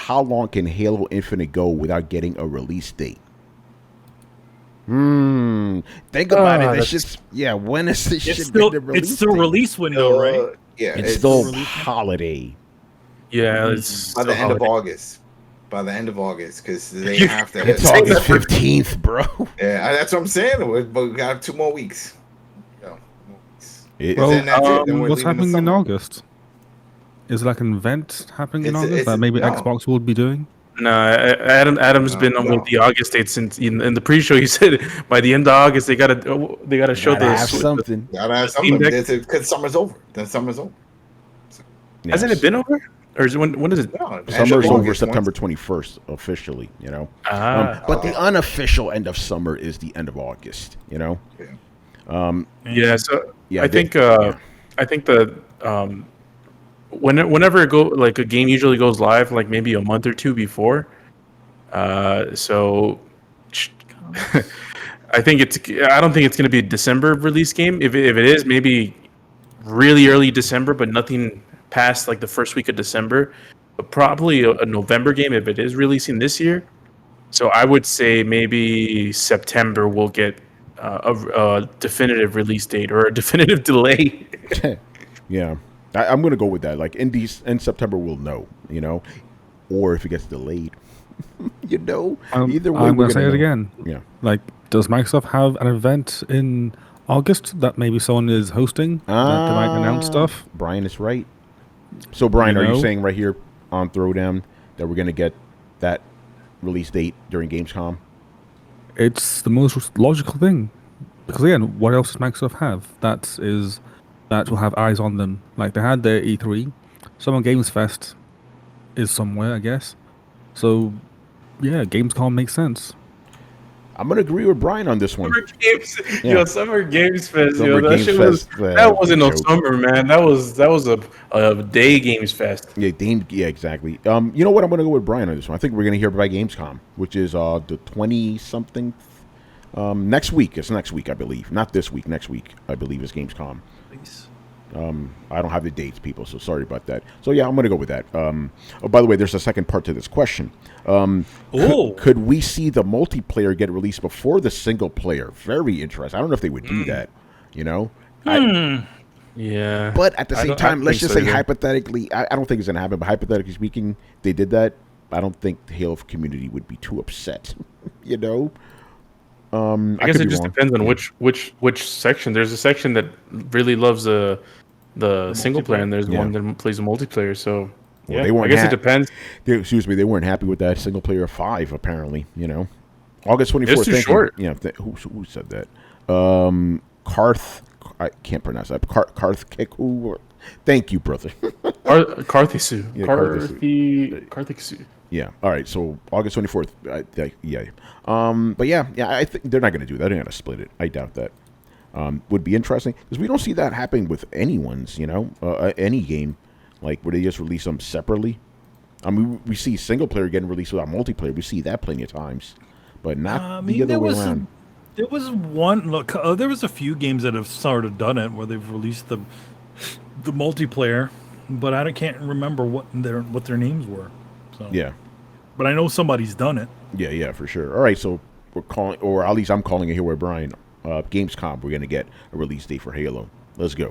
how long can Halo Infinite go without getting a release date? Think about it. It's just when is this shit getting a release It's the date? release window, right? Yeah, It's still holiday. Yeah, it's by the end of August. By the end of August, because they have to. It's August 15th, bro. Yeah, that's what I'm saying. But we got 2 more weeks. What's happening in August? Is like an event happening in August that maybe Xbox will be doing? No, Adam's been on with the August date since in the pre-show. He said by the end of August they gotta show something. Gotta have something because summer's over. Then summer's over. Hasn't it been over? Or is it, when is it? No, summer's over September 21st officially. But the unofficial end of summer is the end of August. I think the whenever a game usually goes live like maybe a month or two before. So I don't think it's going to be a December release game. If it is, maybe really early December, but nothing past like the first week of December. But probably a November game if it is releasing this year. So I would say maybe September we'll get a definitive release date or a definitive delay. Yeah, I'm going to go with that. Like in September we'll know, or if it gets delayed, Either way, I'm going to say it again. Yeah. Like, does Microsoft have an event in August that maybe someone is hosting that they might announce stuff? Brian is right. So, Brian, are you saying right here on Throwdown that we're going to get that release date during Gamescom? It's the most logical thing. Because, again, what else does Microsoft have that will have eyes on them? Like, they had their E3. Summer Games Fest is somewhere, I guess. So, yeah, Gamescom makes sense. I'm going to agree with Brian on this one. Summer Games, Summer Games Fest. That wasn't no summer, man. That was a day Games Fest. Yeah, exactly. You know what? I'm going to go with Brian on this one. I think we're going to hear about Gamescom, which is the 20-something. Next week. It's next week, I believe. Not this week. Next week, I believe, is Gamescom. Please. I don't have the dates, people, so sorry about that. So, yeah, I'm going to go with that. Oh, by the way, there's a second part to this question. Could we see the multiplayer get released before the single player? Very interesting. I don't know if they would do that, Yeah. But at the same time, let's just say hypothetically, I don't think it's going to happen, but hypothetically speaking, they did that. I don't think the Halo community would be too upset, I guess it just depends on which section. There's a section that really loves the single player, and there's one that plays the multiplayer. So I guess it depends. They weren't happy with that single player 5. Apparently, August 24th. It's too short. Who said that? Karth. I can't pronounce that. Karth Keku. Thank you, brother. Karthisu. Karthisu. Yeah. All right. So August 24th. But I think they're not going to do that. They're going to split it. I doubt that. Would be interesting because we don't see that happening with anyone's. Any game, like where they just release them separately. I mean, we see single player getting released without multiplayer. We see that plenty of times, but not the other way around. There was one. Look, there was a few games that have sort of done it where they've released the multiplayer, but I can't remember what their names were. So. Yeah. But I know somebody's done it. Yeah, for sure. All right, so we're calling, or at least I'm calling it here with Brian. Gamescom, we're going to get a release date for Halo. Let's go.